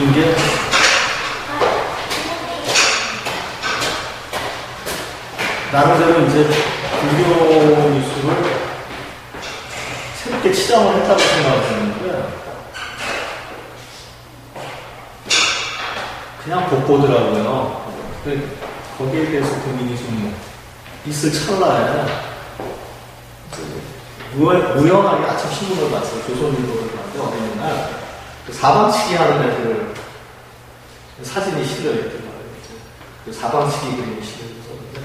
웃긴 게 나름대로 이제 불교 미술을 새롭게 치장을 했다고 생각하는데 그냥 복보더라고요. 거기에 대해서 고민이 좀 있을 찰나에 우연하게 아침 신문을 봤어요. 조선일보를 봤는데 어느 날 그 사방치기 하는 애들 사진이 실려있더라고요. 그 사방치기 그림이 실려있었는데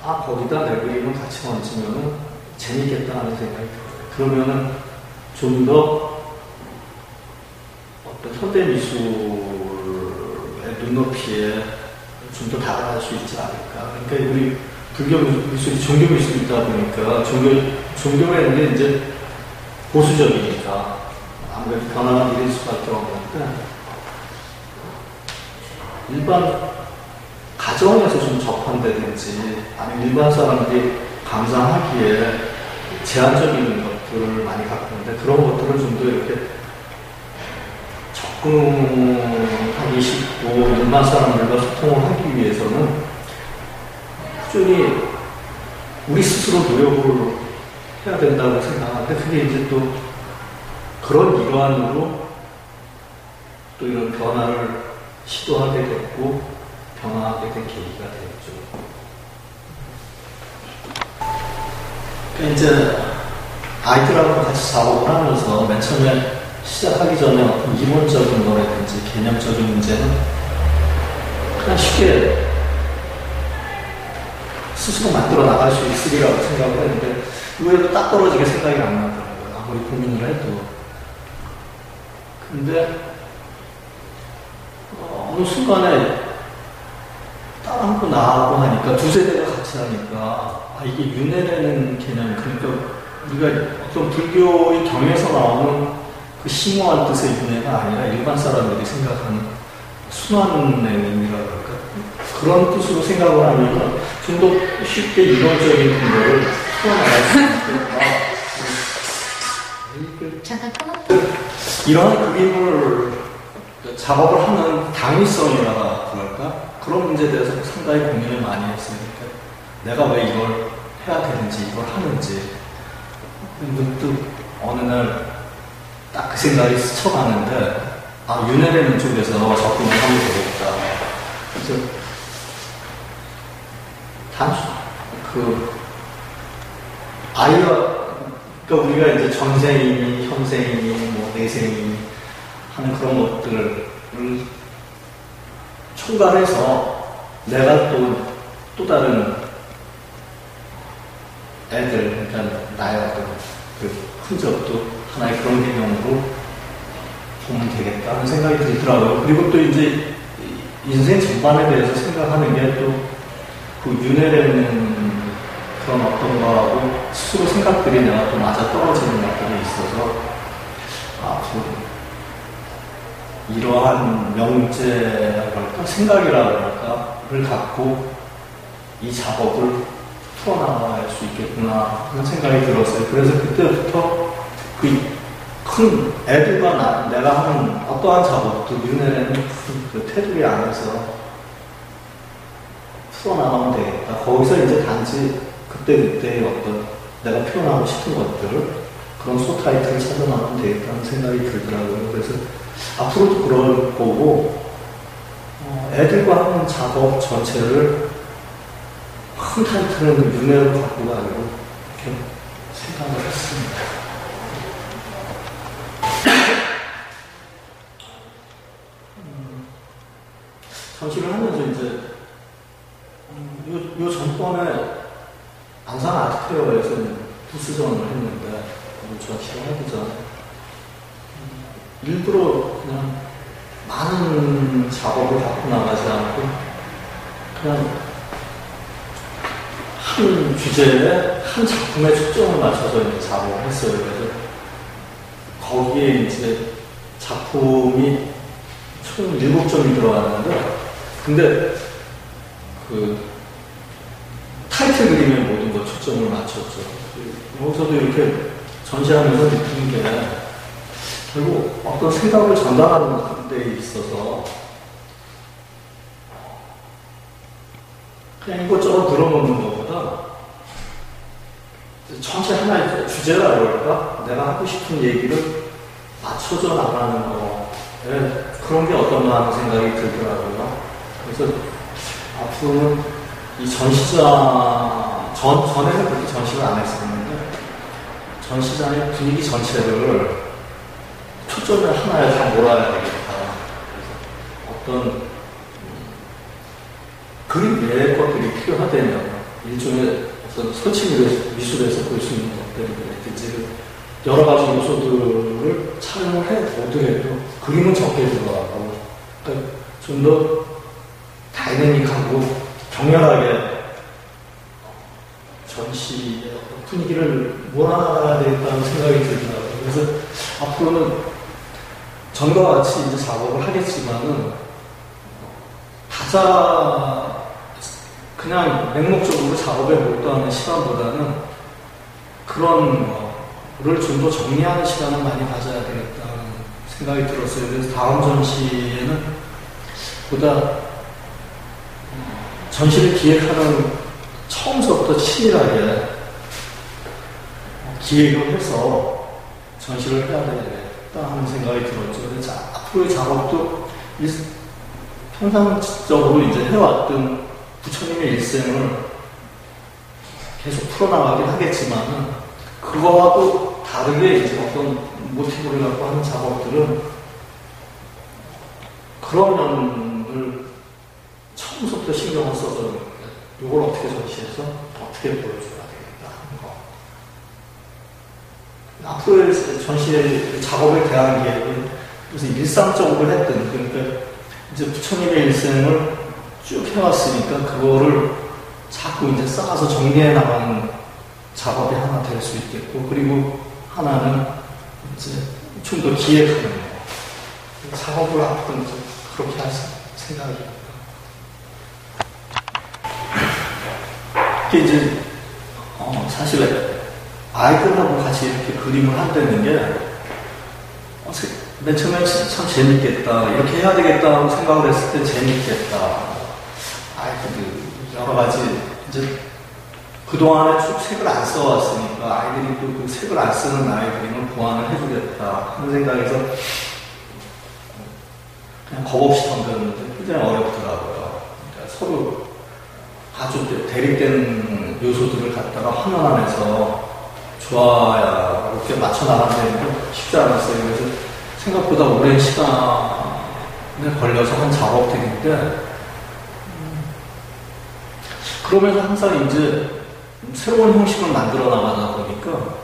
거기다 내 그림을 같이 얹으면 재밌겠다 하는 생각이 들어요. 그러면은 좀 더 어떤 현대 미술의 눈높이에 좀 더 다가갈 수 있지 않을까. 그러니까 우리 불교 미술이 종교 미술이다 보니까 종교라는 게 이제 보수적이니까 아무래도 변화가 일일 수밖에 없는데 일반 가정에서 좀 접한다든지 아니면 일반 사람들이 감상하기에 제한적인 것들을 많이 갖고 있는데 그런 것들을 좀 더 이렇게 접근하기 쉽고 일반 사람들과 소통을 하기 위해서는 꾸준히 우리 스스로 노력을 해야 된다고 생각하는데 그게 이제 또 그런 일환으로 또 이런 변화를 시도하게 됐고 변화하게 된 계기가 되었죠. 그러니까 이제 아이들하고 같이 작업을 하면서 맨 처음에 시작하기 전에 어떤 이론적인 거라든지 개념적인 문제는 그냥 쉽게 스스로 만들어 나갈 수 있으리라고 생각을 했는데 의외로 딱 떨어지게 생각이 안 나더라고요. 아무리 고민을 해도. 근데 어느 순간에 따라하고 나하고 하니까 두세 대가 같이 하니까 이게 윤회라는 개념, 그러니까 우리가 어떤 불교의 경에서 나오는 그 심오한 뜻의 윤회가 아니라 일반 사람들이 생각하는 순환의 의미라고 할까, 그런 뜻으로 생각을 하면 좀 더 쉽게 이론적인 근거를 풀어나갈 수 있겠다. 이러한 그림을 작업을 하는 당위성이라고 그럴까? 그런 문제에 대해서 상당히 고민을 많이 했으니까 내가 왜 이걸 해야 되는지, 이걸 하는지 문득 어느 날 딱 그 생각이 스쳐가는데 윤회라는 쪽에서 접근을 하면 되겠다. 그래서 그러니까 우리가 이제 전생이니 현생이니 뭐 내생이니 하는 그런 것들을 총괄해서 내가 또 다른 애들, 그러니까 나의 어떤 그 흔적도 하나의 그런 개념으로 보면 되겠다 하는 생각이 들더라고요. 그리고 또 이제 인생 전반에 대해서 생각하는 게 또 그 윤회라는 그런 어떤 거하고 스스로 생각들이 내가 또 맞아 떨어지는 것들이 있어서 이러한 명제라고 할까, 생각이라고 할까를 갖고 이 작업을 풀어나갈 수 있겠구나 하는 생각이 들었어요. 그래서 그때부터 그 큰 애들과 내가 하는 어떠한 작업도 윤회라는 그 테두리 안에서 풀어나가면 되겠다. 거기서 이제 단지 그때그때의 어떤 내가 표현하고 싶은 것들, 그런 소타이틀을 찾아나가면 되겠다는 생각이 들더라고요. 그래서 앞으로도 그럴 거고, 애들과 하는 작업 전체를 큰 타이틀은 윤회로 갖고 가기로 이렇게 생각을 했습니다. 전시를 하면서 이제 요 전번에 안산 아트페어에서 부스전을 했는데 전시를 하기 전에 일부러 그냥 많은 작업을 갖고 나가지 않고 그냥 한 주제에 한 작품에 초점을 맞춰서 이제 작업을 했어요. 그래서 거기에 이제 작품이 총 7점이 들어갔는데, 근데 그 타이틀 그림에 모든 걸 초점을 맞췄죠. 여기서도 이렇게 전시하면서 느낀 게 결국 어떤 생각을 전달하는 데 있어서 그냥 이것저것 들어놓는 것보다 전체 하나의 주제라 그럴까? 내가 하고 싶은 얘기를 맞춰져 나가는 거 그런 게 어떤가 하는 생각이 들더라고요. 그래서 앞으로는 이 전시장 전에는 그렇게 전시를 안 했었는데 전시장의 분위기 전체를 초점을 하나에 다 몰아야 되겠다. 그래서 어떤 그림 외의 것들이 필요하다면 일종의 어떤 서치 미술에서 볼 수 있는 것들이든지 여러 가지 요소들을 촬영을 해보더라도 그림은 적게 들어가고 그러니까 좀 더 다이내믹하고 격렬하게 전시의 분위기를 몰아나가야 되겠다는 생각이 들더라고요. 그래서 앞으로는 전과 같이 이제 작업을 하겠지만은 가자 그냥 맹목적으로 작업에 몰두하는 시간보다는 그런 거를 좀 더 정리하는 시간을 많이 가져야 되겠다는 생각이 들었어요. 그래서 다음 전시에는 보다 전시를 기획하는 처음서부터 치밀하게 기획을 해서 전시를 해야 되겠다 하는 생각이 들었죠. 그래서 앞으로의 작업도 평상적으로 이제 해왔던 부처님의 일생을 계속 풀어나가긴 하겠지만은 그거하고 다르게 이제 어떤 모티브를 갖고 하는 작업들은 그런 면을 처음부터 신경을 써서 이걸 어떻게 전시해서 어떻게 보여줘야 되겠다 하는 거. 앞으로의 전시의 작업에 대한 계획은 그래서 일상적으로 했던 그러니까 이제 부처님의 일생을 쭉 해왔으니까 그거를 자꾸 이제 쌓아서 정리해 나가는 작업이 하나 될 수 있겠고 그리고 하나는 이제 좀 더 기획하는 거. 작업을 앞으로 그렇게 할 생각입니다. 이게 이제 사실 아이들하고 같이 이렇게 그림을 한다는 게 맨 처음에 참 재밌겠다 이렇게 해야 되겠다 하고 생각을 했을 때 재밌겠다 아이들 여러 가지 이제 그동안에 쭉 색을 안 써왔으니까 아이들이 또 그 색을 안 쓰는 아이들을 보완을 해주겠다 하는 생각에서 그냥 겁없이 던졌는데 굉장히 어렵더라고요. 그러니까 서로 아주 대립된 요소들을 갖다가 화면 안에서 좋아야 이렇게 맞춰 나가는 게 쉽지 않았어요. 그래서 생각보다 오랜 시간에 걸려서 한 작업들인데 그러면서 항상 이제 새로운 형식을 만들어 나가다 보니까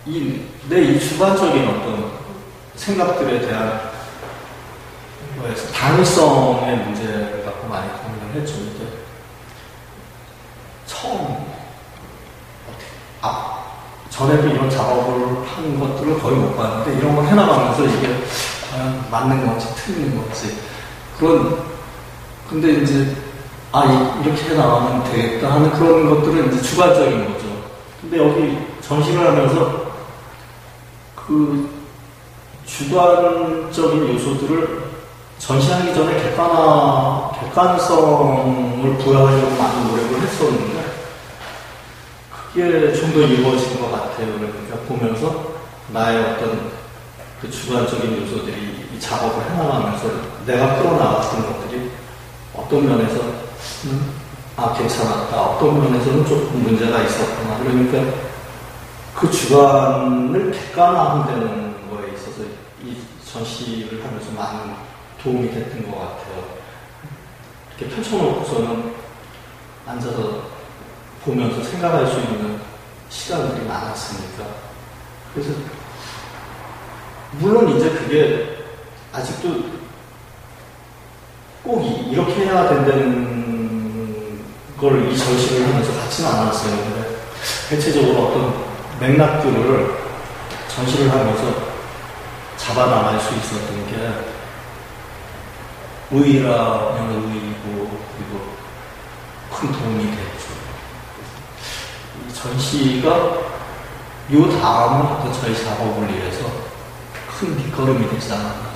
이 주관적인 어떤 생각들에 대한 당위성의 문제를 갖고 많이 고민을 했죠. 이제 처음 전에도 이런 작업을 하는 것들을 거의 못 봤는데 이런 걸 해나가면서 이게 과연 맞는 건지 틀린 건지 근데 이제 이렇게 해나가면 되겠다 하는 그런 것들은 이제 주관적인 거죠. 근데 여기 전시를 하면서 그 주관적인 요소들을 전시하기 전에 객관성을 부여하려고 많은 노력을 했었는데 그게 좀 더 이루어진 것 같아요. 그러니까 보면서 나의 어떤 그 주관적인 요소들이 이 작업을 해나가면서 내가 끌어나갔던 것들이 어떤 면에서 괜찮았다. 어떤 면에서는 조금 문제가 있었구나. 그러니까 그 주관을 객관화한다는 거에 있어서 이 전시를 하면서 많은 도움이 됐던 것 같아요. 이렇게 펼쳐놓고서는 앉아서 보면서 생각할 수 있는 시간들이 많았으니까. 그래서 물론 이제 그게 아직도 꼭 이렇게 해야 된다는 걸 이 전시를 하면서 같지는 않았어요. 근데 대체적으로 어떤 맥락들을 전시를 하면서 잡아나갈 수 있었던 게 의의라면 의의고 그리고 큰 도움이 됐죠. 이 전시가 요 다음이 또 저희 작업을 위해서 큰 밑거름이 되지 않았나.